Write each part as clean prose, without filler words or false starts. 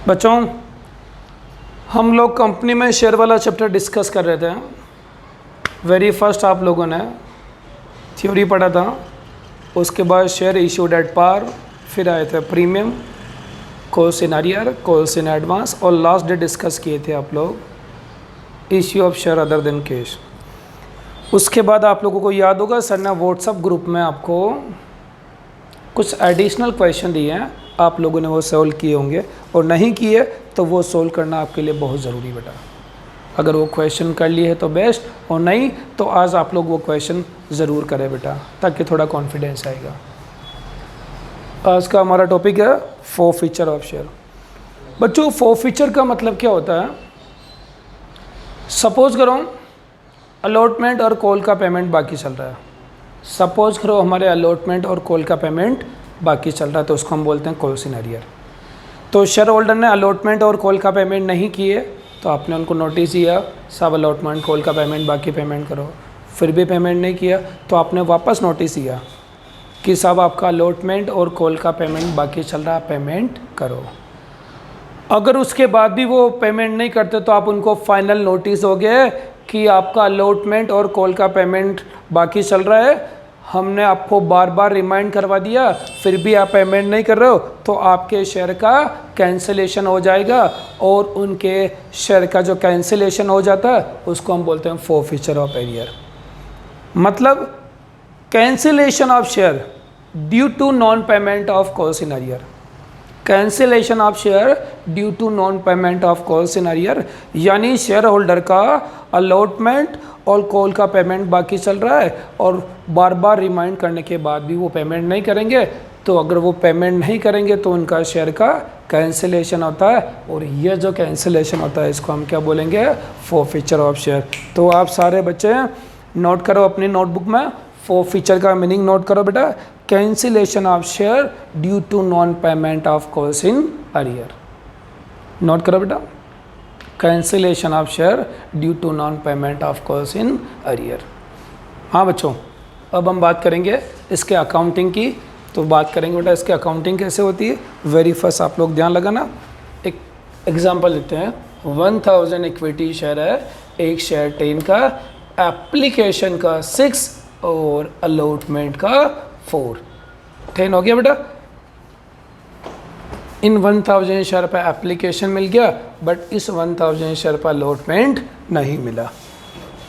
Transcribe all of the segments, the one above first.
बच्चों, हम लोग कंपनी में शेयर वाला चैप्टर डिस्कस कर रहे थे। वेरी फर्स्ट आप लोगों ने थ्योरी पढ़ा था, उसके बाद शेयर इशूड एट पार, फिर आए थे premium, calls in arrear, calls in advance, और लास्ट डे डिस्कस किए थे आप लोग issue of share other than cash. उसके बाद आप लोगों को याद होगा सर ने व्हाट्सएप ग्रुप में आपको कुछ एडिशनल क्वेश्चन दिए हैं, आप लोगों ने वो सॉल्व किए होंगे, और नहीं किए तो वो सॉल्व करना आपके लिए बहुत ज़रूरी बेटा। अगर वो क्वेश्चन कर लिए है तो बेस्ट, और नहीं तो आज आप लोग वो क्वेश्चन ज़रूर करें बेटा, ताकि थोड़ा कॉन्फिडेंस आएगा। आज का हमारा टॉपिक है फोर फीचर ऑफ शेयर। बच्चों, फोर फीचर का मतलब क्या होता है? सपोज करो अलॉटमेंट और कॉल का पेमेंट बाकी चल रहा है। सपोज करो हमारे अलॉटमेंट और कॉल का पेमेंट बाकी चल रहा है, तो उसको हम बोलते हैं कॉल्स इन अरियर। तो शेयर होल्डर ने अलॉटमेंट और कॉल का पेमेंट नहीं किए, तो आपने उनको नोटिस दिया, सब अलॉटमेंट कॉल का पेमेंट बाकी पेमेंट करो। फिर भी पेमेंट नहीं किया तो आपने वापस नोटिस दिया कि सब आपका अलॉटमेंट और कॉल का पेमेंट बाकी चल रहा, पेमेंट करो। अगर उसके बाद भी वो पेमेंट नहीं करते तो आप उनको फाइनल नोटिस दोगे कि आपका अलॉटमेंट और कॉल का पेमेंट बाकी चल रहा है, हमने आपको बार बार रिमाइंड करवा दिया, फिर भी आप पेमेंट नहीं कर रहे हो, तो आपके शेयर का कैंसिलेशन हो जाएगा। और उनके शेयर का जो कैंसिलेशन हो जाता है उसको हम बोलते हैं फोर फीचर ऑफ अरियर। मतलब cancellation of share due to non payment of calls in arrear. Cancellation of share due to non payment of calls in arrear, यानी शेयर होल्डर का अलॉटमेंट और कॉल का पेमेंट बाकी चल रहा है और बार बार रिमाइंड करने के बाद भी वो पेमेंट नहीं करेंगे, तो अगर वो पेमेंट नहीं करेंगे तो उनका शेयर का कैंसिलेशन होता है। और ये जो कैंसिलेशन होता है इसको हम क्या बोलेंगे? Forfeiture of share. तो आप सारे बच्चे नोट करो अपनी नोटबुक में, फोर फीचर का मीनिंग नोट करो बेटा। Cancellation of share due to non payment of calls in arrear. Note करो बेटा, cancellation of share due to non payment of calls in arrear. हाँ बच्चों, अब हम बात करेंगे इसके अकाउंटिंग की। तो बात करेंगे बेटा इसके अकाउंटिंग कैसे होती है। वेरी फर्स्ट आप लोग ध्यान लगाना, एक एग्जांपल लेते हैं। 1000 इक्विटी शेयर है, एक शेयर 10 का, एप्लीकेशन का 6 और अलॉटमेंट का 4। 10 हो गया बेटा। इन 1000 शेयर पर एप्लीकेशन मिल गया, बट इस 1000 शेयर पर अलॉटमेंट नहीं मिला।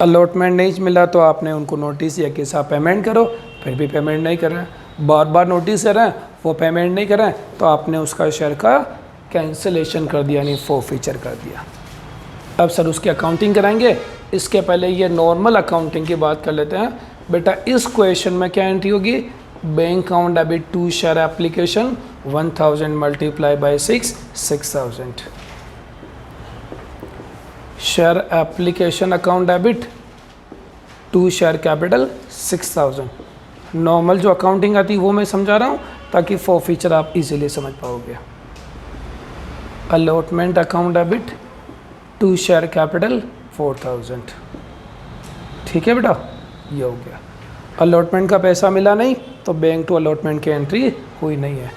अलॉटमेंट नहीं मिला तो आपने उनको नोटिस दिया कि साहब पेमेंट करो, फिर भी पेमेंट नहीं कर रहे हैं। बार बार नोटिस दे रहे हैं, वो पेमेंट नहीं कर रहे हैं, तो आपने उसका शेयर का कैंसिलेशन कर दिया, यानी फोर फीचर कर दिया। अब सर उसकी अकाउंटिंग कराएंगे, इसके पहले ये नॉर्मल अकाउंटिंग की बात कर लेते हैं। बेटा इस क्वेश्चन में क्या एंट्री होगी? Bank account debit to share application 1000 multiply by 6, 6000। Share application account debit to share capital 6000। Normal जो अकाउंटिंग आती है वो मैं समझा रहा हूँ ताकि फोर फीचर आप इजीली समझ पाओगे। Allotment account debit to share capital 4000। ठीक है बेटा, ये हो गया। अलॉटमेंट का पैसा मिला नहीं तो बैंक टू अलॉटमेंट की एंट्री हुई नहीं है।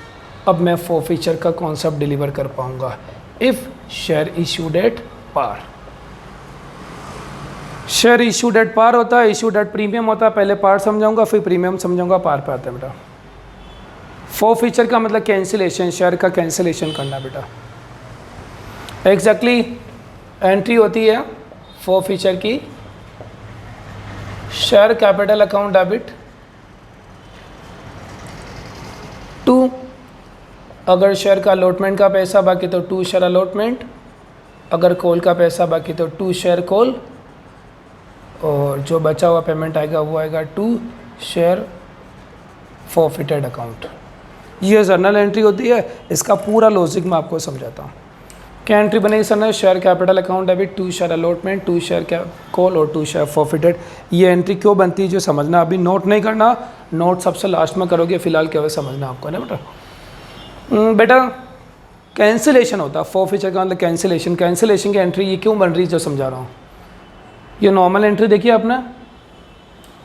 अब मैं फोर फीचर का कॉन्सेप्ट डिलीवर कर पाऊंगा। If share issued at par. Share issued at par होता है, इशूड एट प्रीमियम होता है। पहले पार समझाऊंगा फिर प्रीमियम समझाऊंगा, पार पे आता है बेटा। फोर फीचर का मतलब कैंसिलेशन, शेयर का कैंसिलेशन करना बेटा। एग्जैक्टली एंट्री होती है फोर फीचर की, share capital account debit to, अगर शेयर का अलॉटमेंट का पैसा बाकी तो टू शेयर अलॉटमेंट, अगर कॉल का पैसा बाकी तो टू शेयर कॉल, और जो बचा हुआ पेमेंट आएगा वो आएगा टू शेयर फॉरफिटेड अकाउंट। ये जर्नल एंट्री होती है। इसका पूरा लॉजिक मैं आपको समझाता हूँ। क्या एंट्री बनेगी सर ने? Share capital account debit to share allotment, to share call और टू शेयर फॉरफिटेड। ये एंट्री क्यों बनती है जो समझना, अभी नोट नहीं करना, नोट सबसे लास्ट में करोगे, फिलहाल क्या समझना आपको ना बेटा। बेटा कैंसिलेशन होता है, फोर फीचर का मतलब कैंसिलेशन। कैंसिलेशन की एंट्री ये क्यों बन रही है जो समझा रहा हूँ। ये नॉर्मल एंट्री देखिए आपने,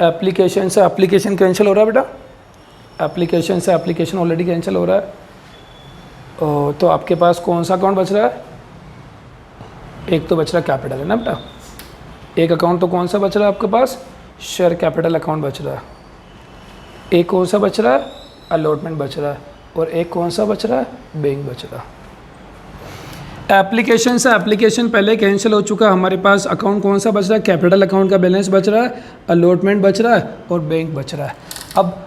एप्लीकेशन से एप्लीकेशन कैंसिल हो रहा है बेटा, एप्लीकेशन से एप्लीकेशन ऑलरेडी कैंसिल हो रहा है। तो आपके पास कौन सा अकाउंट बच रहा है? एक तो बच रहा कैपिटल है ना बेटा, एक अकाउंट तो कौन सा बच रहा है आपके पास? शेयर कैपिटल अकाउंट बच रहा है। एक कौन सा बच रहा है? अलॉटमेंट बच रहा है। और एक कौन सा बच रहा है? बैंक बच रहा है। एप्लीकेशन से एप्लीकेशन पहले कैंसिल हो चुका है, हमारे पास अकाउंट कौन सा बच रहा है? कैपिटल अकाउंट का बैलेंस बच रहा है, अलॉटमेंट बच रहा है और बैंक बच रहा है। अब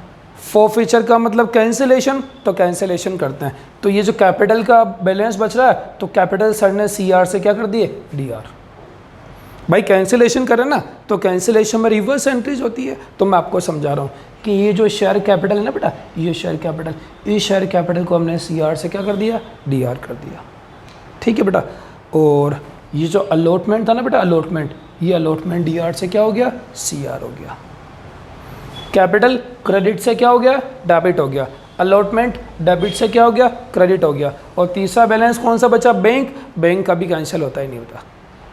फॉरफीचर का मतलब कैंसिलेशन, तो कैंसिलेशन करते हैं। तो ये जो कैपिटल का बैलेंस बच रहा है, तो कैपिटल सर ने CR से क्या कर दिए? DR। भाई कैंसिलेशन करें ना, तो कैंसिलेशन में रिवर्स एंट्रीज होती है। तो मैं आपको समझा रहा हूँ कि ये जो शेयर कैपिटल है ना बेटा, ये शेयर कैपिटल, इस शेयर कैपिटल को हमने CR से क्या कर दिया? DR कर दिया। ठीक है बेटा। और ये जो अलॉटमेंट था ना बेटा, अलॉटमेंट, ये अलॉटमेंट DR से क्या हो गया? CR हो गया। कैपिटल क्रेडिट से क्या हो गया? डेबिट हो गया। अलॉटमेंट डेबिट से क्या हो गया? क्रेडिट हो गया। और तीसरा बैलेंस कौन सा बचा? बैंक। बैंक कभी कैंसिल होता ही नहीं होता।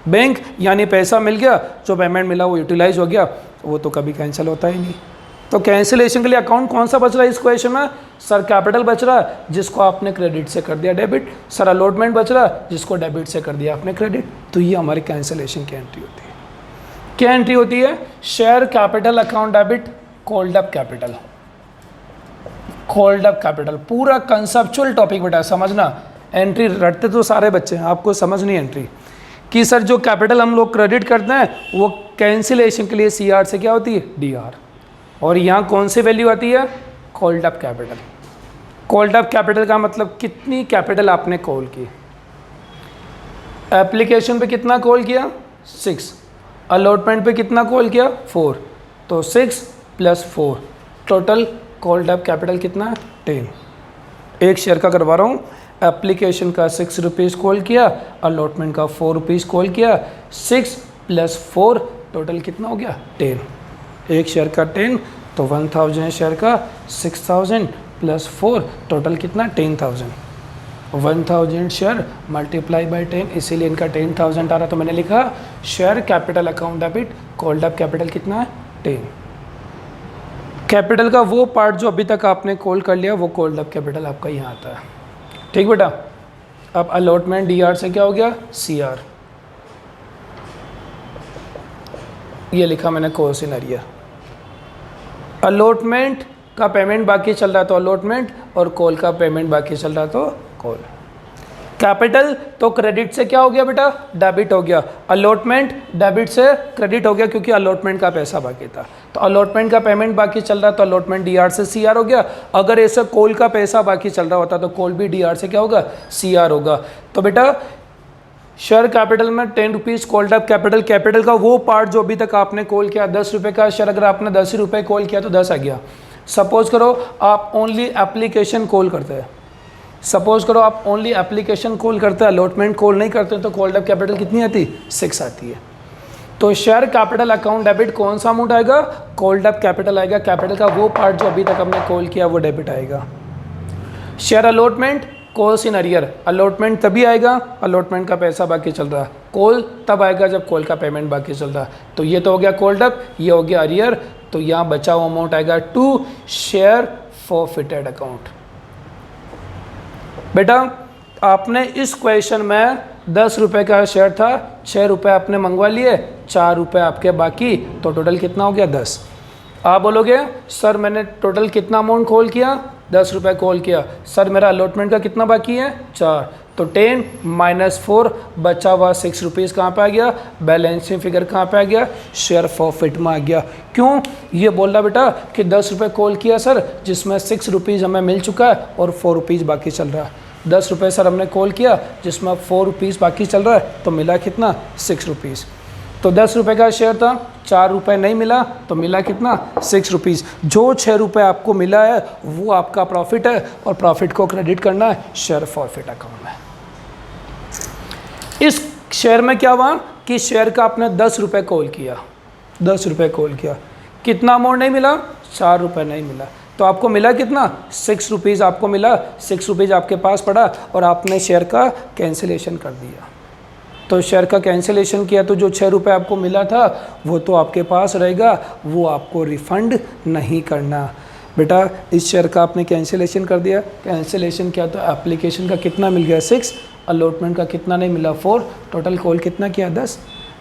बैंक यानी पैसा मिल गया, जो पेमेंट मिला वो यूटिलाइज हो गया, वो तो कभी कैंसिल होता ही नहीं। तो कैंसिलेशन के लिए अकाउंट कौन सा बच रहा है इस क्वेश्चन में? सर कैपिटल बच रहा है, जिसको आपने क्रेडिट से कर दिया डेबिट। सर अलॉटमेंट बच रहा है, जिसको डेबिट से कर दिया आपने क्रेडिट। तो ये हमारी कैंसिलेशन की एंट्री होती है। क्या एंट्री होती है? Share capital account debit, called up capital. Called up capital पूरा कंसेप्चुअल टॉपिक बेटा, समझना। एंट्री रटते तो सारे बच्चे हैं, आपको समझनी एंट्री कि सर जो कैपिटल हम लोग क्रेडिट करते हैं वो कैंसिलेशन के लिए CR से क्या होती है? DR। और यहाँ कौन सी वैल्यू आती है? Called up capital. Called up capital का मतलब कितनी कैपिटल आपने कॉल की। एप्लीकेशन पे कितना कॉल किया? 6। अलॉटमेंट पे कितना कॉल किया? 4। तो 6 + 4 टोटल कॉल्ड अप कैपिटल कितना है? 10। एक शेयर का करवा रहा हूँ। एप्लीकेशन का 6 रुपीज़ कॉल किया, अलॉटमेंट का 4 रुपीज़ कॉल किया, 6 + 4 टोटल कितना हो गया? 10। एक शेयर का 10, तो 1000 शेयर का 6000 + 4 टोटल कितना? 10000। 1000 शेयर मल्टीप्लाई बाई 10, इसीलिए इनका 10000 आ रहा। तो मैंने लिखा share capital account debit, called up capital कितना है? 10। कैपिटल का वो पार्ट जो अभी तक आपने कॉल कर लिया, वो कॉल्ड अप कैपिटल आपका यहाँ आता है। ठीक बेटा। अब अलॉटमेंट DR से क्या हो गया? CR। ये लिखा मैंने क्वेश्चन एरिया। अलॉटमेंट का पेमेंट बाकी चल रहा तो अलॉटमेंट, और कॉल का पेमेंट बाकी चल रहा तो कॉल। कैपिटल तो क्रेडिट से क्या हो गया बेटा? डेबिट हो गया। अलॉटमेंट डेबिट से क्रेडिट हो गया, क्योंकि अलॉटमेंट का पैसा बाकी था। तो अलॉटमेंट का पेमेंट बाकी चल रहा तो अलॉटमेंट DR से CR हो गया। अगर ऐसे कॉल का पैसा बाकी चल रहा होता तो कॉल भी DR से क्या होगा? CR होगा। तो बेटा शेयर कैपिटल में 10 rupees called up capital, capital का वो पार्ट जो अभी तक आपने कॉल किया, 10 रुपये का शेयर, अगर आपने 10 रुपये कॉल किया तो 10 आ गया। सपोज करो आप ओनली एप्लीकेशन कॉल करते हैं, सपोज करो आप ओनली एप्लीकेशन कॉल करते हैं, अलॉटमेंट कॉल नहीं करते, तो कॉल्ड अप कैपिटल कितनी आती? 6 आती है। तो शेयर कैपिटल अकाउंट डेबिट कौन सा अमाउंट आएगा? कॉल्ड अप कैपिटल आएगा। कैपिटल का वो पार्ट जो अभी तक हमने कॉल किया वो डेबिट आएगा। Share allotment calls in arrear, allotment तभी आएगा अलॉटमेंट का पैसा बाकी चल रहा है, कॉल तब आएगा जब कॉल का पेमेंट बाकी चल रहा है। तो ये तो हो गया कॉल्ड अप, ये हो गया अरियर। तो यहाँ बचा हुआ अमाउंट आएगा टू शेयर फॉरफिटेड अकाउंट। बेटा आपने इस क्वेश्चन में 10 रुपये का शेयर था, 6 रुपये आपने मंगवा लिए, 4 रुपये आपके बाकी, तो टोटल कितना हो गया? 10। आप बोलोगे सर मैंने टोटल कितना अमाउंट कॉल किया? 10 रुपये कॉल किया। सर मेरा अलॉटमेंट का कितना बाकी है? 4। तो 10 - 4 बचा हुआ 6 रुपीज़ कहाँ पे आ गया? बैलेंसिंग फिगर कहाँ पे आ गया? शेयर फॉरफिट में आ गया। क्यों? ये बोल रहा बेटा कि 10 रुपये कॉल किया सर, जिसमें 6 रुपीज़ हमें मिल चुका है और 4 रुपीज़ बाकी चल रहा है। 10 रुपये सर हमने कॉल किया जिसमें 4 रुपीज़ बाकी चल रहा है, तो मिला कितना? 6 रुपीज़। तो 10 रुपये का शेयर था, 4 रुपये नहीं मिला, तो मिला कितना? 6 रुपीज़। जो 6 रुपये आपको मिला है वो आपका प्रॉफिट है, और प्रॉफिट को क्रेडिट करना है शेयर फॉरफिट अकाउंट में। इस शेयर में क्या हुआ कि शेयर का आपने 10 रुपये कॉल किया, 10 रुपये कॉल किया, कितना अमाउंट नहीं मिला? 4 रुपये नहीं मिला, तो आपको मिला कितना? 6 रुपीज़ आपको मिला। 6 रुपीज़ आपके पास पड़ा और आपने शेयर का कैंसिलेशन कर दिया। तो शेयर का कैंसिलेशन किया तो जो 6 रुपये आपको मिला था वो तो आपके पास रहेगा, वो आपको रिफ़ंड नहीं करना। बेटा इस शेयर का आपने कैंसिलेशन कर दिया, कैंसिलेशन किया तो एप्लीकेशन का कितना मिल गया 6, अलॉटमेंट का कितना नहीं मिला 4, टोटल कॉल कितना किया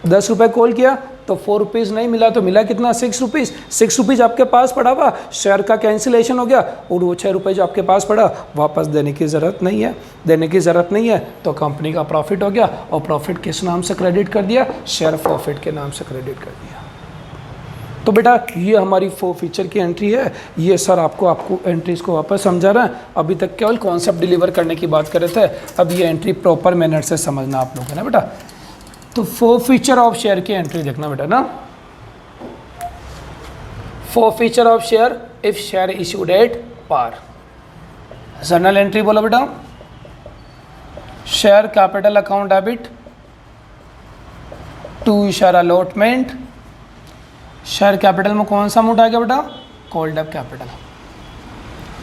10 रुपये कॉल किया तो 4 रुपीज़ नहीं मिला तो मिला कितना 6 रुपीज़। 6 रुपीज़ आपके पास पड़ा हुआ, शेयर का कैंसिलेशन हो गया और वो 6 रुपये जो आपके पास पड़ा वापस देने की ज़रूरत नहीं है, तो कंपनी का प्रॉफिट हो गया और प्रॉफिट किस नाम से क्रेडिट कर दिया, शेयर प्रॉफिट के नाम से क्रेडिट कर दिया। तो बेटा ये हमारी 4 फीचर की एंट्री है। ये सर आपको एंट्रीज को वापस समझा रहा है, अभी तक केवल कॉन्सेप्ट डिलीवर करने की बात कर रहे थे, अब ये एंट्री प्रॉपर मैनर से समझना आप लोगों ने बेटा। तो 4 फीचर ऑफ शेयर की एंट्री देखना बेटा ना। 4 feature of share if share issued at par. Journal entry बोलो बेटा, share capital account debit to share allotment. Share capital में कौन सा अमाउंट आएगा बेटा, कॉल्ड अप कैपिटल।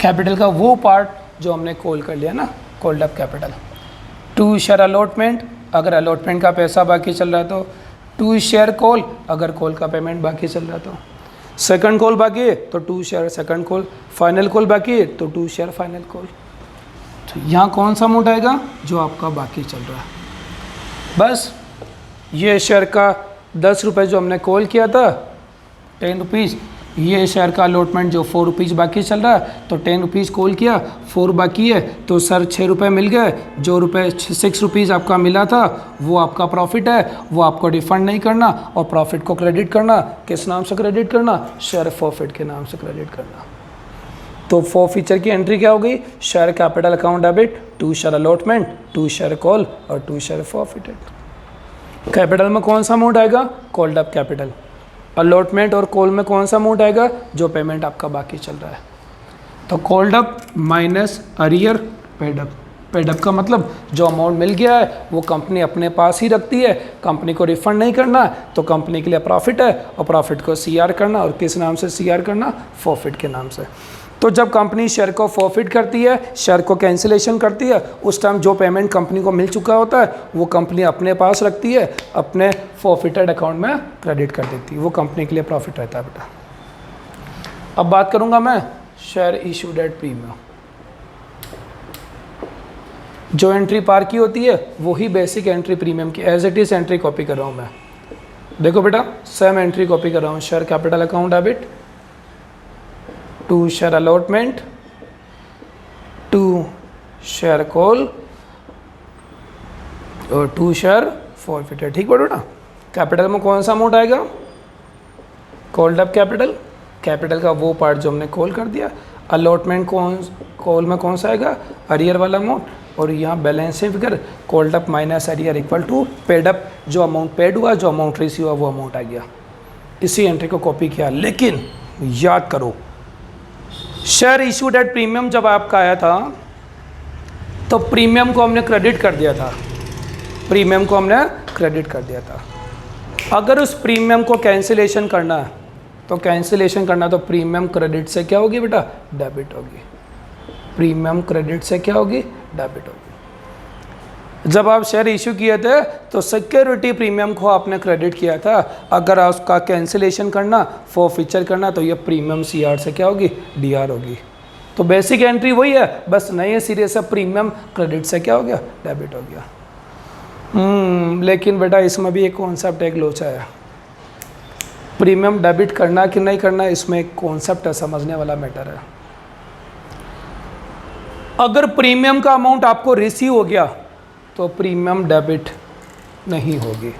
कैपिटल का वो पार्ट जो हमने कॉल कर लिया ना, called up capital. To share allotment, अगर अलॉटमेंट का पैसा बाकी चल रहा है तो। टू शेयर कॉल, अगर कॉल का पेमेंट बाकी चल रहा है तो। सेकंड कॉल बाकी है तो 2 share second call. Final call बाकी है तो 2 शेयर फाइनल कॉल। तो यहाँ कौन सा अमाउंट आएगा, जो आपका बाकी चल रहा है। बस ये शेयर का 10 रुपये जो हमने कॉल किया था 10 रुपीज़, ये शेयर का अलॉटमेंट जो 4 रुपीज़ बाकी चल रहा है तो 10 रुपीज़ कॉल किया, 4 बाकी है तो सर 6 रुपये मिल गए। जो 6 रुपीज़ आपका मिला था वो आपका प्रॉफिट है, वो आपको रिफंड नहीं करना और प्रॉफिट को क्रेडिट करना। किस नाम से क्रेडिट करना, शेयर प्रॉफिट के नाम से क्रेडिट करना। तो 4 फीचर की एंट्री क्या हो गई, share capital account debit, 2 share allotment, 2 share call और 2 शेयर प्रॉफिटेड। कैपिटल में कौन सा अमाउंट आएगा, कॉल्ड अप कैपिटल। अलॉटमेंट और कॉल में कौन सा अमाउंट आएगा, जो पेमेंट आपका बाकी चल रहा है। तो called up minus arrear paid up. Paid up का मतलब जो अमाउंट मिल गया है वो कंपनी अपने पास ही रखती है, कंपनी को रिफंड नहीं करना, तो कंपनी के लिए प्रॉफिट है और प्रॉफिट को सीआर करना। और किस नाम से सीआर करना, प्रॉफिट के नाम से। तो जब कंपनी शेयर को फॉरफिट करती है, शेयर को कैंसिलेशन करती है, उस टाइम जो पेमेंट कंपनी को मिल चुका होता है वो कंपनी अपने पास रखती है, अपने फॉरफिटेड अकाउंट में क्रेडिट कर देती है। वो कंपनी के लिए प्रॉफिट रहता है बेटा। अब बात करूंगा मैं शेयर इशूड एट प्रीमियम। जो एंट्री पार की होती है वही बेसिक एंट्री प्रीमियम की as it is entry copy कर रहा हूँ मैं। देखो बेटा सेम एंट्री कॉपी कर रहा हूँ। Share capital account debit, 2 share allotment, 2 share call और 2 शेयर फॉरफिटेड। ठीक है बेटा। कैपिटल में कौन सा अमाउंट आएगा, कॉल्ड अप कैपिटल। कैपिटल का वो पार्ट जो हमने कॉल कर दिया। अलॉटमेंट कॉल में कौन सा आएगा, अरियर वाला अमाउंट। और यहाँ balancing figure called up minus arrear equal to paid up. जो अमाउंट पेड हुआ, जो अमाउंट रिसीव हुआ, वो अमाउंट आ गया। इसी एंट्री को कॉपी किया। लेकिन याद करो शेयर इशूड एट प्रीमियम जब आपका आया था तो प्रीमियम को हमने क्रेडिट कर दिया था। प्रीमियम को हमने क्रेडिट कर दिया था। अगर उस प्रीमियम को कैंसिलेशन करना है तो कैंसिलेशन करना तो प्रीमियम क्रेडिट से क्या होगी बेटा, डेबिट होगी। प्रीमियम क्रेडिट से क्या होगी, डेबिट होगी। जब आप शेयर इशू किए थे तो सिक्योरिटी प्रीमियम को आपने क्रेडिट किया था। अगर उसका कैंसिलेशन करना, फॉरफिचर करना, तो ये प्रीमियम सीआर से क्या होगी, डीआर होगी। तो बेसिक एंट्री वही है, बस नए सिरे से प्रीमियम क्रेडिट से क्या हो गया, डेबिट हो गया। लेकिन बेटा इसमें भी एक कॉन्सेप्ट एक लोचा है। प्रीमियम डेबिट करना कि नहीं करना, इसमें एक कॉन्सेप्ट है, समझने वाला मैटर है। अगर प्रीमियम का अमाउंट आपको रिसीव हो गया तो प्रीमियम डेबिट नहीं होगी।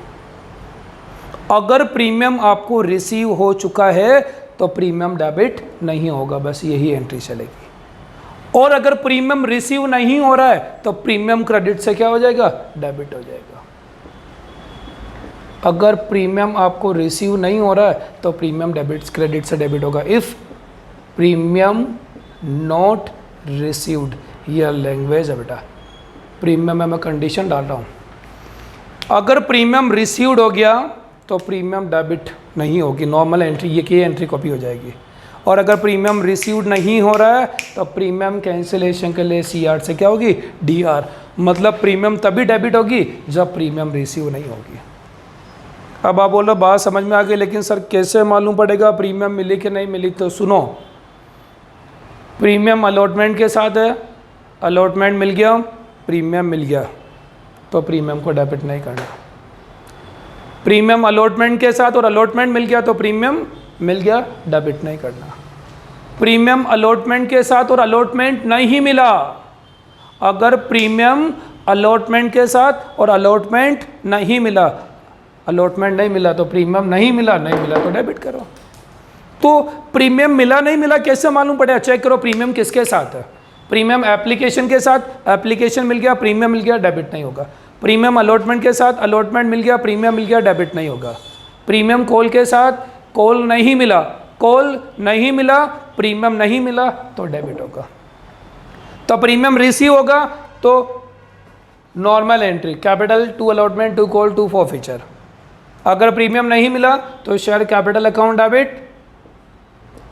अगर प्रीमियम आपको रिसीव हो चुका है तो प्रीमियम डेबिट नहीं होगा। बस यही एंट्री चलेगी। और अगर प्रीमियम रिसीव नहीं हो रहा है तो प्रीमियम क्रेडिट से क्या हो जाएगा, डेबिट हो जाएगा। अगर प्रीमियम आपको रिसीव नहीं हो रहा है तो प्रीमियम डेबिट क्रेडिट से डेबिट होगा। इफ प्रीमियम नॉट रिसीव्ड, यह लैंग्वेज है बेटा। प्रीमियम में मैं कंडीशन डाल रहा हूँ। अगर प्रीमियम रिसीव्ड हो गया तो प्रीमियम डेबिट नहीं होगी, नॉर्मल एंट्री ये की एंट्री कॉपी हो जाएगी। और अगर प्रीमियम रिसीव्ड नहीं हो रहा है तो प्रीमियम कैंसिलेशन के लिए सीआर से क्या होगी, डीआर। मतलब प्रीमियम तभी डेबिट होगी जब प्रीमियम रिसीव नहीं होगी। अब आप बोलो बात समझ में आ गई, लेकिन सर कैसे मालूम पड़ेगा प्रीमियम मिली कि नहीं मिली? तो सुनो, प्रीमियम अलॉटमेंट के साथ है, अलॉटमेंट मिल गया, प्रीमियम मिल गया, तो प्रीमियम को डेबिट नहीं करना। प्रीमियम अलॉटमेंट के साथ और अलॉटमेंट मिल गया तो प्रीमियम मिल गया, डेबिट नहीं करना। प्रीमियम अलॉटमेंट के साथ और अलॉटमेंट नहीं मिला, अगर प्रीमियम अलॉटमेंट के साथ और अलॉटमेंट नहीं मिला, अलॉटमेंट नहीं मिला तो प्रीमियम नहीं मिला, नहीं मिला तो डेबिट करो। तो प्रीमियम मिला नहीं मिला कैसे मालूम पड़ेगा? चेक करो प्रीमियम किसके साथ है। प्रीमियम एप्लीकेशन के साथ, एप्लीकेशन मिल गया, प्रीमियम मिल गया, डेबिट नहीं होगा। प्रीमियम अलॉटमेंट के साथ, अलॉटमेंट मिल गया, प्रीमियम मिल गया, डेबिट नहीं होगा। प्रीमियम कॉल के साथ, कॉल नहीं मिला, कॉल नहीं मिला, प्रीमियम नहीं मिला तो डेबिट होगा। तो प्रीमियम रिसीव होगा तो normal entry, capital to allotment to call to forfeiture. अगर प्रीमियम नहीं मिला तो share capital account debit,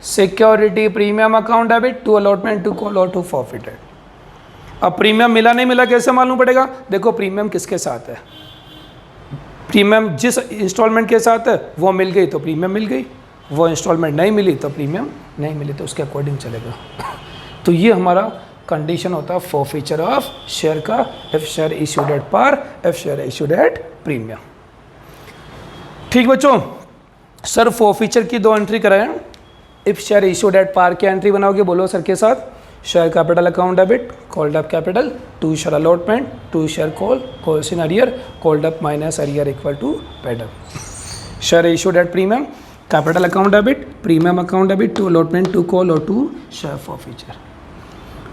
security premium account debit, to allotment to call और टू फॉरफीटेड। अब प्रीमियम मिला नहीं मिला कैसे मालूम पड़ेगा? देखो प्रीमियम किसके साथ है, प्रीमियम जिस इंस्टॉलमेंट के साथ है वो मिल गई तो प्रीमियम मिल गई, वो इंस्टॉलमेंट नहीं मिली तो प्रीमियम नहीं मिली, तो उसके अकॉर्डिंग चलेगा। तो ये हमारा कंडीशन होता है फॉरफीचर ऑफ शेयर का, if share issued at par, if share issued at premium. ठीक बच्चों, सर फॉरफीचर की 2 एंट्री कराएं। If share issued at par की एंट्री बनाओगे, बोलो सर के साथ, share capital account debit, called up capital, to share allotment, to share call, calls in arrear, called up minus arrear equal to paid up. Share issued at premium, capital account debit, premium account debit, to allotment, to call और to share forfeiture.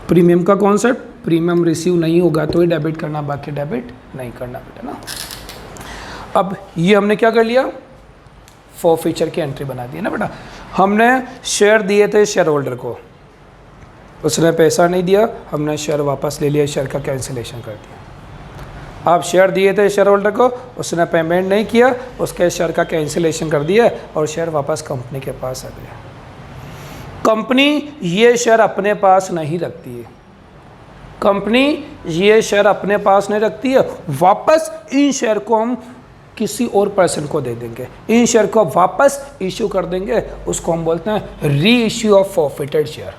Premium का concept, premium receive नहीं होगा तो ही debit करना, बाकी debit नहीं करना बेटा ना। अब ये हमने क्या कर लिया, फॉरफीचर की एंट्री बना दी है ना बेटा। हमने शेयर दिए थे शेयर होल्डर को, उसने पैसा नहीं दिया, हमने शेयर वापस ले लिया, शेयर का कैंसिलेशन कर दिया। आप शेयर दिए थे शेयर होल्डर को, उसने पेमेंट नहीं किया, उसके शेयर का कैंसिलेशन कर दिया और शेयर वापस कंपनी के पास आ गया। कंपनी ये शेयर अपने पास नहीं रखती है, कंपनी ये शेयर अपने पास नहीं रखती है, वापस इन शेयर को हम किसी और पर्सन को दे देंगे, इन शेयर को वापस इश्यू कर देंगे, उसको हम बोलते हैं री इश्यू ऑफ फॉरफिटेड शेयर,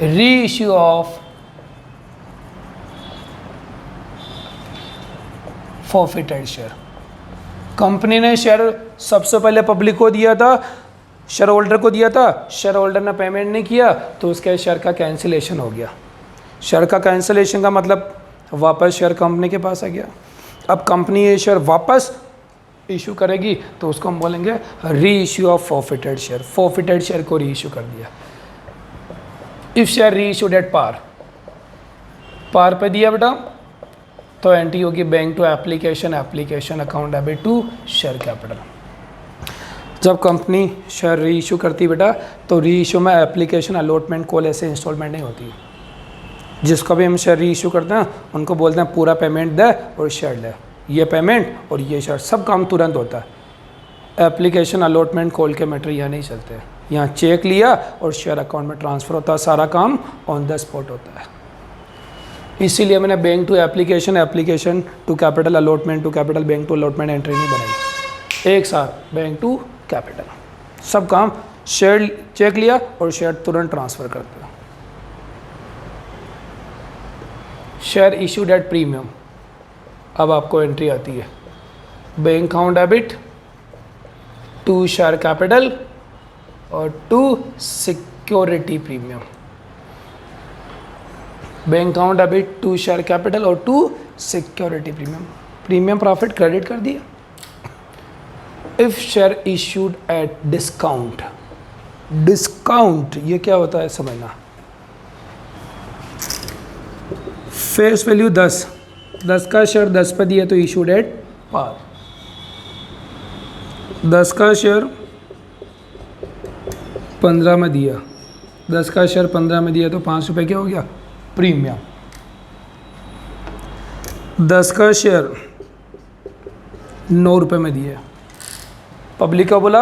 री issue of forfeited share. Company ने शेयर सबसे पहले पब्लिक को दिया था, शेयर होल्डर को दिया था, शेयर होल्डर ने पेमेंट नहीं किया तो उसके शेयर का कैंसिलेशन हो गया। शेयर का कैंसिलेशन का मतलब वापस शेयर कंपनी के पास आ गया। अब कंपनी ये शेयर वापस इशू करेगी तो उसको हम बोलेंगे reissue of forfeited share, forfeited share को री इशू कर दिया। If share reissued at par, par पे दिया बेटा तो एंट्री होगी bank to application, application account debit to share capital. जब कंपनी शेयर री इशू करती बेटा तो री इशू में एप्लीकेशन, अलॉटमेंट, कॉल ऐसे इंस्टॉलमेंट नहीं होती। जिसको भी हम शेयर री इशू करते हैं उनको बोलते हैं पूरा पेमेंट दे और शेयर ले, ये पेमेंट और ये शेयर, सब काम तुरंत होता है। एप्लीकेशन, अलॉटमेंट, कॉल के मैटर यहाँ नहीं चलते, यहाँ चेक लिया और शेयर अकाउंट में ट्रांसफ़र होता है, सारा काम ऑन द स्पॉट होता है। इसीलिए मैंने bank to application, application to capital, allotment to capital, bank to allotment entry नहीं बनाई, एक साथ बैंक टू कैपिटल, सब काम शेयर चेक लिया और शेयर तुरंत ट्रांसफ़र करते हो। शेयर इशूड एट प्रीमियम, अब आपको एंट्री आती है bank account debit to share capital और to security premium, bank account debit to share capital और to security premium. Premium profit credit कर दिया। If share issued at discount, discount ये क्या होता है समझना। फेस वैल्यू 10, 10 का शेयर 10 पे दिया तो इशूड एट पार, 10 का शेयर 15 में दिया, 10 का शेयर 15 में दिया तो 5 रुपये क्या हो गया प्रीमियम। 10 का शेयर 9 रुपये में दिया, पब्लिक को बोला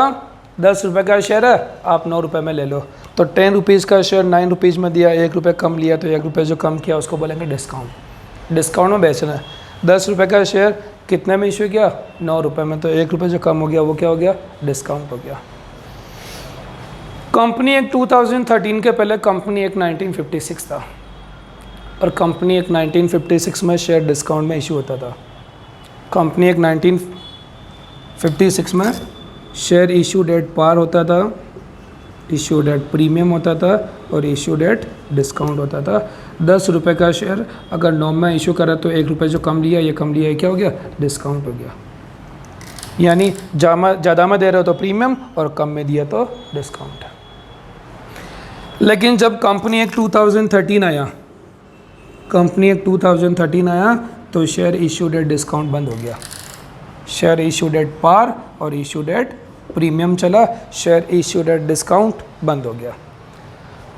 10 रुपये का शेयर है आप 9 रुपये में ले लो, तो 10 रुपीज़ का शेयर 9 रुपीज़ में दिया, 1 रुपये कम लिया तो 1 रुपये जो कम किया उसको बोलेंगे डिस्काउंट। डिस्काउंट में बेचना है। 10 रुपये का शेयर कितने में इशू किया 9 रुपये में, तो 1 रुपये जो कम हो गया वो क्या हो गया डिस्काउंट हो गया। कंपनी एक्ट 2013 के पहले कंपनी एक्ट 1956 था, और कंपनी एक्ट 1956 में शेयर डिस्काउंट में इशू होता था। कंपनी एक्ट 1956 में शेयर इशूड एट पार होता था, इशूड एट प्रीमियम होता था, और इशूड एट डिस्काउंट होता था। 10 रुपये का शेयर अगर 9 में इशू करा तो 1 रुपये जो कम लिया, ये कम लिया, ये क्या हो गया, डिस्काउंट हो गया। यानी ज़्यादा में दे रहे हो तो प्रीमियम, और कम में दिया तो डिस्काउंट। लेकिन जब कंपनी एक्ट 2013 आया, कंपनी एक्ट 2013 आया तो शेयर इशूड एट डिस्काउंट बंद हो गया। शेयर इशूड एट पार और इशूड एट प्रीमियम चला, शेयर इशूड एट डिस्काउंट बंद हो गया।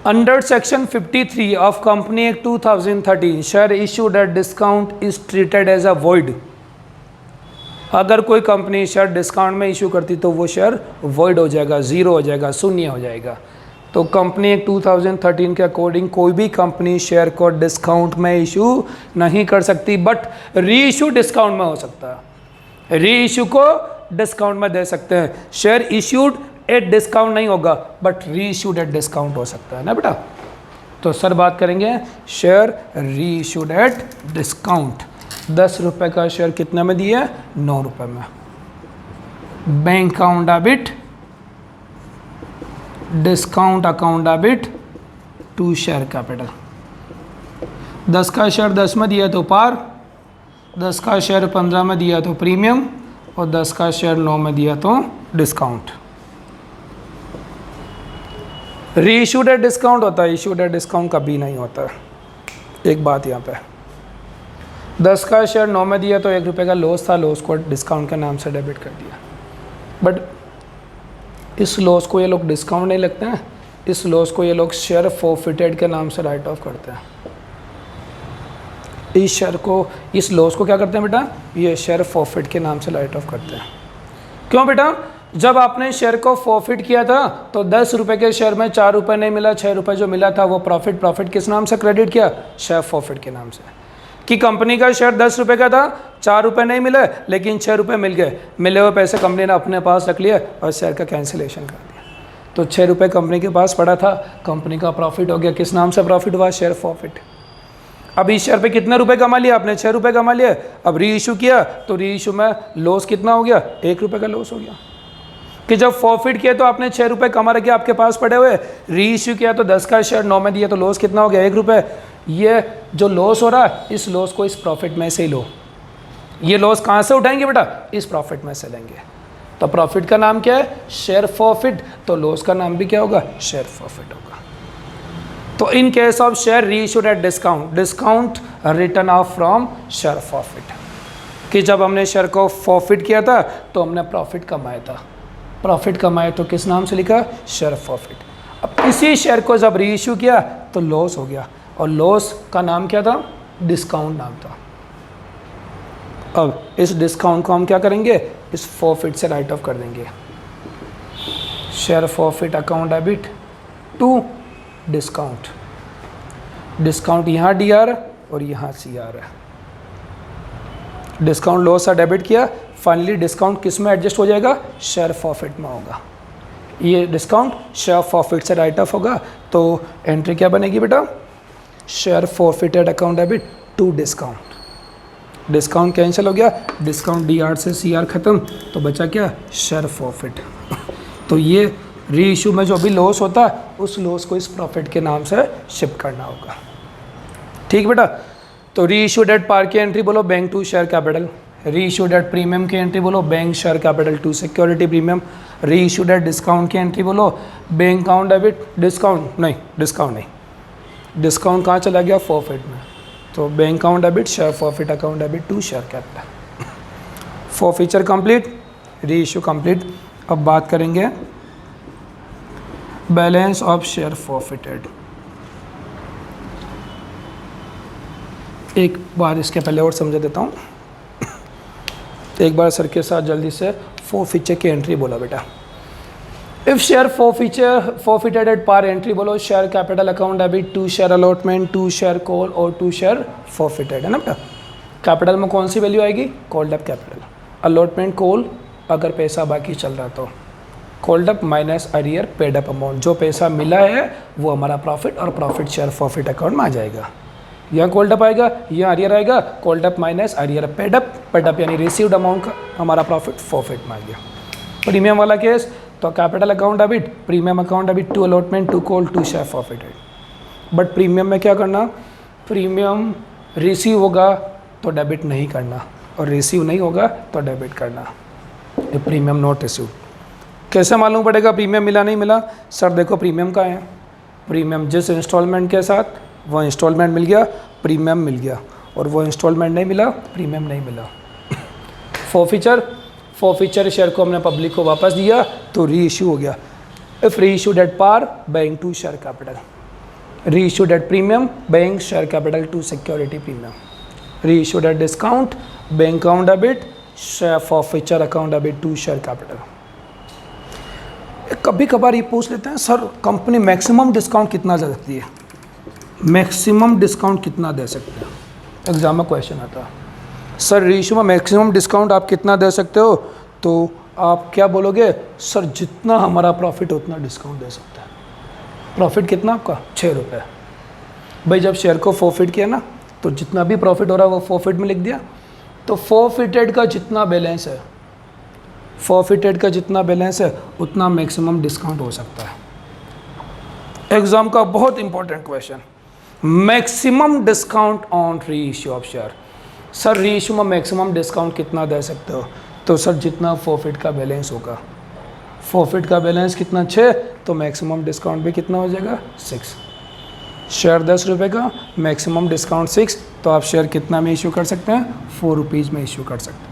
Under section 53 of company act 2013 share issued at discount is treated as a void. अगर कोई कंपनी शेयर डिस्काउंट में इशू करती तो वो शेयर वॉइड हो जाएगा, ज़ीरो हो जाएगा, शून्य हो जाएगा। तो कंपनी एक्ट 2013 के अकॉर्डिंग कोई भी कंपनी शेयर को डिस्काउंट में इशू नहीं कर सकती, बट री इशू डिस्काउंट में हो सकता है। री इशू को डिस्काउंट में दे सकते हैं। शेयर इश्यूड एट डिस्काउंट नहीं होगा, बट री इशूड एट डिस्काउंट हो सकता है ना बेटा। तो सर बात करेंगे share reissued at discount. 10 रुपये का शेयर कितने में दिया है, 9 रुपये में। Bank account debit, discount account debit to share capital. 10 का शेयर 10 में दिया तो पार, 10 का शेयर 15 में दिया तो प्रीमियम, और 10 का शेयर 9 में दिया तो डिस्काउंट। री इशूड एट डिस्काउंट होता है, इशूड एट डिस्काउंट कभी नहीं होता है। एक बात यहाँ पे, 10 का शेयर 9 में दिया तो 1 रुपये का लॉस था, लॉस को डिस्काउंट के नाम से डेबिट कर दिया। बट इस लॉस को ये लोग डिस्काउंट नहीं लगते हैं, इस लॉस को ये लोग शेयर फॉरफिटेड के नाम से राइट ऑफ करते हैं। इस शेयर को, इस लॉस को क्या करते हैं बेटा, ये शेयर फॉरफिट के नाम से राइट ऑफ करते हैं। क्यों बेटा, जब आपने शेयर को फॉरफिट किया था तो 10 रुपये के शेयर में 4 रुपये नहीं मिला, 6 रुपये जो मिला था वो प्रॉफिट किस नाम से क्रेडिट किया, शेयर फॉरफिट के नाम से। कि कंपनी का शेयर 10 रुपये का था, 4 रुपये नहीं मिले, लेकिन 6 रुपये मिल गए। मिले हुए पैसे कंपनी ने अपने पास रख लिए और शेयर का कैंसिलेशन कर दिया। तो 6 रुपये कंपनी के पास पड़ा था, कंपनी का प्रॉफिट हो गया। किस नाम से प्रॉफिट हुआ, शेयर प्रॉफिट। अब इस शेयर पे कितने रुपए कमा लिया आपने, 6 रुपये कमा लिया। अब री इशू किया तो री इशू में लॉस कितना हो गया, 1 रुपये का लॉस हो गया। कि जब फॉरफिट किया तो आपने 6 रुपये कमा रखे आपके पास पड़े हुए, री इशू किया तो 10 का शेयर 9 में दिया तो लॉस कितना हो गया, 1 रुपये। ये जो लॉस हो रहा है, इस लॉस को इस प्रॉफिट में से ही लो। ये लॉस कहाँ से उठाएंगे बेटा, इस प्रॉफिट में से लेंगे। तो प्रॉफिट का नाम क्या है, शेयर प्रॉफिट। तो लॉस का नाम भी क्या होगा, शेयर प्रॉफिट होगा। तो in case of share reissued at discount, discount return of from share profit. कि जब हमने शेयर को फॉरफिट किया था तो हमने प्रॉफिट कमाया था, प्रॉफिट कमाए तो किस नाम से लिखा, शेयर प्रॉफिट। अब इसी शेयर को जब री इशू किया तो लॉस हो गया, और लॉस का नाम क्या था, डिस्काउंट नाम था। अब इस डिस्काउंट को हम क्या करेंगे, इस प्रॉफिट से राइट ऑफ कर देंगे। Share profit account debit to discount. Discount यहाँ डी आर और यहाँ सी आर है। डिस्काउंट लॉस से डेबिट किया, फाइनली डिस्काउंट किस में एडजस्ट हो जाएगा, शेयर प्रॉफिट में होगा। ये डिस्काउंट शेयर प्रॉफिट से राइट ऑफ होगा। तो एंट्री क्या बनेगी बेटा, share forfeited account debit to discount. Discount cancel हो गया, डिस्काउंट डी आर से सी आर खत्म, तो बचा क्या, शेयर प्रॉफिट। तो ये री इशू में जो भी लॉस होता है उस लॉस को इस प्रॉफिट के नाम से शिफ्ट करना होगा। ठीक बेटा। तो री इशूड एट पार की एंट्री बोलो, bank to share capital. Reissued at premium की एंट्री बोलो, bank share capital to security premium. Reissued at discount की एंट्री बोलो, बैंक अकाउंट डेबिट, डिस्काउंट नहीं, डिस्काउंट कहाँ चला गया, प्रॉफिट में। तो bank account debit, share profit account debit to share capital. Forfeiture complete, reissue complete. अब बात करेंगे बैलेंस ऑफ शेयर फॉरफिटेड। एक बार इसके पहले और समझा देता हूँ, एक बार सर के साथ जल्दी से फॉरफीचर की एंट्री बोला बेटा। If share forfeited at par entry बोलो, share capital account debit to share allotment to share call और टू शेयर फॉरफिटेड, है ना बेटा। कैपिटल में कौन सी वैल्यू आएगी, called up capital. Allotment call अगर पैसा बाकी चल रहा तो called up minus arrear paid up amount, जो पैसा मिला है वो हमारा प्रॉफिट और प्रॉफिट शेयर प्रॉफिट अकाउंट में आ जाएगा। यहाँ कॉल्ड अप आएगा, यहाँ अरियर आएगा, called up minus arrear paid up यानी रिसीव्ड अमाउंट का हमारा प्रॉफिट में आ गया। प्रीमियम वाला केस तो capital account debit, premium account debit to allotment to call to share forfeited. But premium में क्या करना, प्रीमियम रिसीव होगा तो डेबिट नहीं करना और रिसीव नहीं होगा तो डेबिट करना। ये प्रीमियम नॉट रिसीव। कैसे मालूम पड़ेगा प्रीमियम मिला नहीं मिला? सर देखो प्रीमियम का है, प्रीमियम जिस इंस्टॉलमेंट के साथ वो इंस्टॉलमेंट मिल गया, प्रीमियम मिल गया, और वो इंस्टॉलमेंट नहीं मिला, प्रीमियम नहीं मिला। फॉरफीचर शेयर को हमने पब्लिक को वापस दिया तो री इशू हो गया। If reissued at par bank to share capital, reissued at premium bank share capital to security premium, reissued at discount bank account debit share forfeiture account debit to share capital. कभी कभार ये पूछ लेते हैं sir company maximum discount कितना दे सकती है, maximum discount कितना दे सकते हैं? एग्जाम में क्वेश्चन आता है सर रीइशू में मैक्सिमम डिस्काउंट आप कितना दे सकते हो, तो आप क्या बोलोगे? सर जितना हमारा प्रॉफिट उतना डिस्काउंट दे सकते हैं। प्रॉफिट कितना आपका? 6 रुपये। भाई जब शेयर को फॉरफिट किया ना तो जितना भी प्रॉफिट हो रहा है वो फॉरफिट में लिख दिया, तो फॉरफिटेड का जितना बैलेंस है, फॉरफिटेड का जितना बैलेंस है उतना मैक्सिमम डिस्काउंट हो सकता है। एग्जाम का बहुत important question, maximum discount on reissue of share. Sir री इशू में मैक्सिमम डिस्काउंट कितना दे सकते हो? तो सर जितना फॉरफिट का बैलेंस होगा, फॉरफिट का बैलेंस कितना 6, तो मैक्सिमम डिस्काउंट भी कितना हो जाएगा 6। शेयर 10 रुपये का, मैक्सिमम डिस्काउंट 6, तो आप शेयर कितना में इशू कर सकते हैं? 4 रुपीज़ में इशू कर सकते हैं।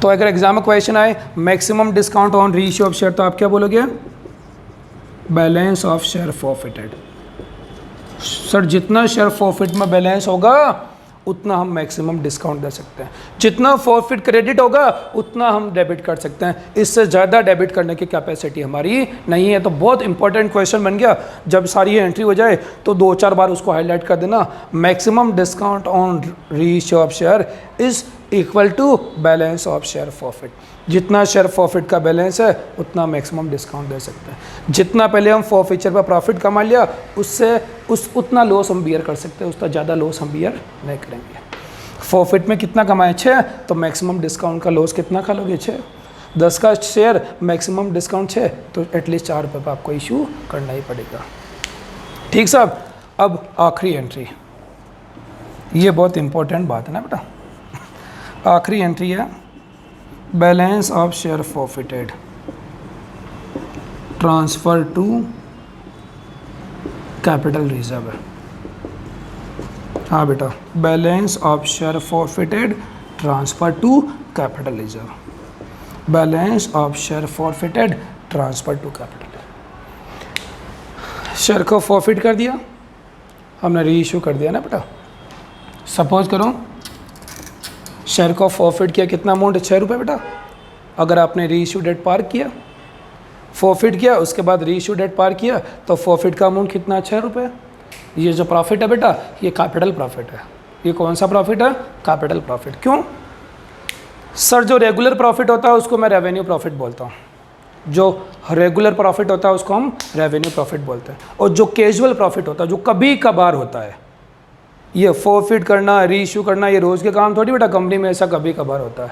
तो अगर एग्जाम में क्वेश्चन आए maximum discount on reissue of share, तो आप क्या बोलोगे? Balance of share forfeited. Sir जितना शेयर फॉरफिट में बैलेंस होगा उतना हम मैक्सिमम डिस्काउंट दे सकते हैं, जितना फॉरफिट क्रेडिट होगा उतना हम डेबिट कर सकते हैं, इससे ज़्यादा डेबिट करने की कैपेसिटी हमारी नहीं है। तो बहुत इंपॉर्टेंट क्वेश्चन बन गया, जब सारी एंट्री हो जाए तो 2-4 बार उसको हाईलाइट कर देना। Maximum discount on reissue of share is equal to balance of share forfeit. जितना शेयर फॉरफिट का बैलेंस है उतना मैक्सिमम डिस्काउंट दे सकते हैं। जितना पहले हम फॉरफीचर पर प्रॉफिट कमा लिया उससे उतना लॉस हम बियर कर सकते हैं, उसका ज़्यादा लॉस हम बियर नहीं करेंगे। फॉरफिट में कितना कमाए 6, तो मैक्सिमम डिस्काउंट का लॉस कितना खा लोगे? 6। 10 का शेयर मैक्सिमम डिस्काउंट 6, तो एटलीस्ट 4 रुपये पर आपको इशू करना ही पड़ेगा। ठीक साहब। अब आखिरी एंट्री, ये बहुत इंपॉर्टेंट बात है ना बेटा। आखिरी एंट्री है balance of share forfeited transfer to capital reserve. हाँ बेटा, balance of share forfeited transfer to capital reserve, balance of share forfeited transfer to capital. Share को फॉरफिट कर दिया हमने, री इशू कर दिया ना बेटा। सपोज करो शेयर को फॉरफिट किया, कितना अमाउंट है? 6 रुपये बेटा। अगर आपने री इशू डेट पार किया, फॉरफिट किया, उसके बाद री इशू डेट पार किया, तो फॉरफिट का अमाउंट कितना? 6 रुपये। ये जो प्रॉफिट है बेटा ये कैपिटल प्रॉफिट है। ये कौन सा प्रॉफिट है? Capital profit. क्यों सर? जो रेगुलर प्रॉफिट होता है उसको मैं रेवेन्यू प्रॉफिट बोलता हूँ, जो रेगुलर प्रॉफिट होता है उसको हम रेवेन्यू प्रॉफिट बोलते हैं, और जो कैजुअल प्रॉफिट होता है जो कभी कभार होता है, ये फॉरफिट करना, री इशू करना, ये रोज़ के काम थोड़ी बेटा, कंपनी में ऐसा कभी कभार होता है।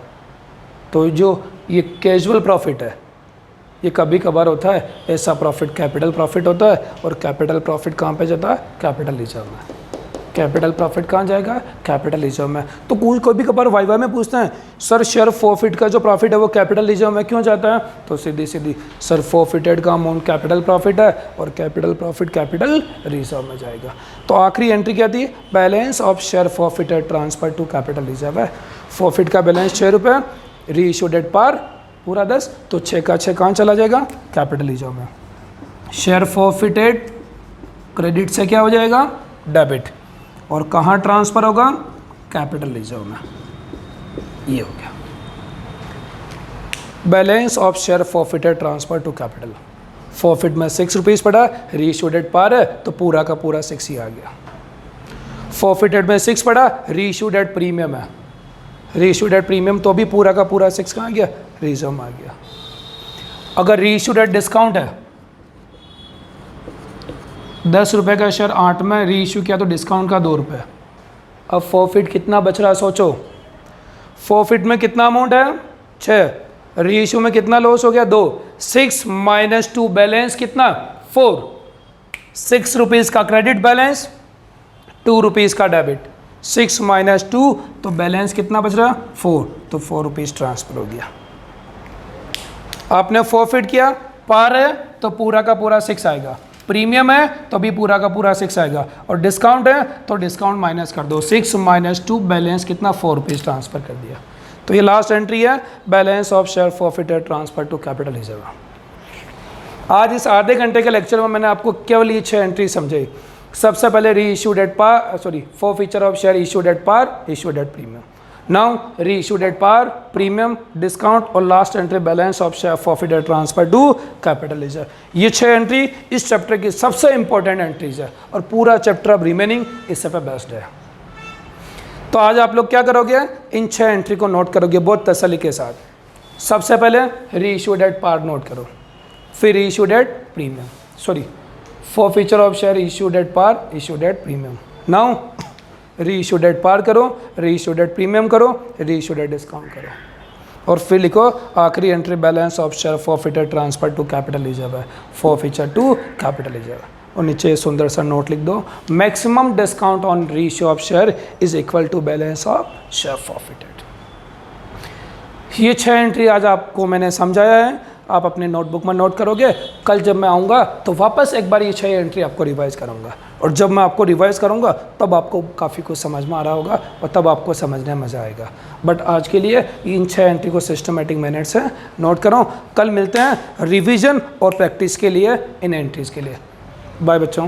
तो जो ये कैजुअल प्रॉफिट है ये कभी कभार होता है, ऐसा प्रॉफिट कैपिटल प्रॉफिट होता है। और कैपिटल प्रॉफिट कहाँ पे जाता है? कैपिटल रिजर्व में। कैपिटल प्रॉफिट कहाँ जाएगा? कैपिटल रिजर्व में। तो कभी कभार वाइवा में पूछते हैं सर शेयर फॉरफिट का जो प्रॉफिट है वो कैपिटल रिजर्व में क्यों जाता है? तो सीधी सर फॉरफिटेड का अमाउंट कैपिटल प्रॉफिट है और कैपिटल प्रॉफिट कैपिटल रिजर्व में जाएगा। तो आखिरी एंट्री क्या थी? Balance of share forfeited transfer to capital reserve है। फॉरफिट का बैलेंस 6 रुपये, री इशू डेट पार पूरा 10, तो 6 का 6 कहाँ चला जाएगा? कैपिटल रिजर्व में। शेयर फॉरफिटेड क्रेडिट से क्या हो जाएगा? डेबिट। और कहाँ ट्रांसफ़र होगा? कैपिटल रिजर्व में। ये हो गया balance of share forfeited transfer to capital. Forfeit में 6 रुपीज़ पड़ा, री इशू डेट पार है तो पूरा का पूरा 6 ही आ गया। फॉरफिटेड में 6 पड़ा, री इशू डेट प्रीमियम है, री इशू डेट प्रीमियम तो भी पूरा का पूरा 6 कहाँ गया? रिजर्व में आ गया। अगर रीइश्यूड एट डिस्काउंट है, 10 रुपये का शेयर 8 में रीइश्यू किया तो डिस्काउंट का 2 रुपये। अब फॉरफिट कितना बच रहा है सोचो, फॉरफिट में कितना अमाउंट है 6, रीइश्यू में कितना लॉस हो गया 2, 6 माइनस 2 बैलेंस कितना 4, 6 रुपीज़ का क्रेडिट बैलेंस 2 रुपीज़ का डेबिट, 6 माइनस 2 तो बैलेंस कितना बच रहा 4, तो 4 रुपीज़ ट्रांसफ़र हो गया। आपने फॉरफिट किया, पार है तो पूरा का पूरा 6 आएगा, प्रीमियम है तो भी पूरा का पूरा 6 आएगा, और डिस्काउंट है तो डिस्काउंट माइनस कर दो, 6 माइनस 2 बैलेंस कितना 4 रुपीज़ ट्रांसफ़र कर दिया। तो ये लास्ट एंट्री है, balance of share forfeited transfer to capital reserve. आज इस आधे घंटे के लेक्चर में मैंने आपको केवल ये 6 एंट्री समझाई। सबसे पहले reissued at par, forfeiture of share issued at par, issued at premium, now reissued at par, premium, discount, और last entry balance of share forfeited transfer to capital reserve. ये 6 entry इस chapter की सबसे important entries है, और पूरा chapter अब remaining इससे पे बेस्ड है। तो आज आप लोग क्या करोगे, इन 6 एंट्री को नोट करोगे बहुत तसल्ली के साथ। सबसे पहले reissued at par note करो, फिर reissued at premium, forfeiture of share issued at par, issued at premium, now reissued at par करो, री इशूड एट प्रीमियम करो, री इशूड एट डिस्काउंट करो, और फिर लिखो आखिरी entry balance of share forfeited transfer to capital reserve है, forfeiture to capital reserve. और नीचे सुंदर सा नोट लिख दो, maximum discount on reissue of share is equal to balance of share forfeited. ये 6 एंट्री आज आपको मैंने समझाया है, आप अपने नोटबुक में नोट करोगे। कल जब मैं आऊँगा तो वापस एक बार ये 6 एंट्री आपको रिवाइज करूँगा, और जब मैं आपको रिवाइज करूँगा तब आपको काफ़ी कुछ समझ में आ रहा होगा, और तब आपको समझने में मज़ा आएगा। बट आज के लिए इन 6 एंट्री को सिस्टमेटिक मैनर से नोट करो। कल मिलते हैं रिवीजन और प्रैक्टिस के लिए इन एंट्रीज़ के लिए। बाय बच्चों।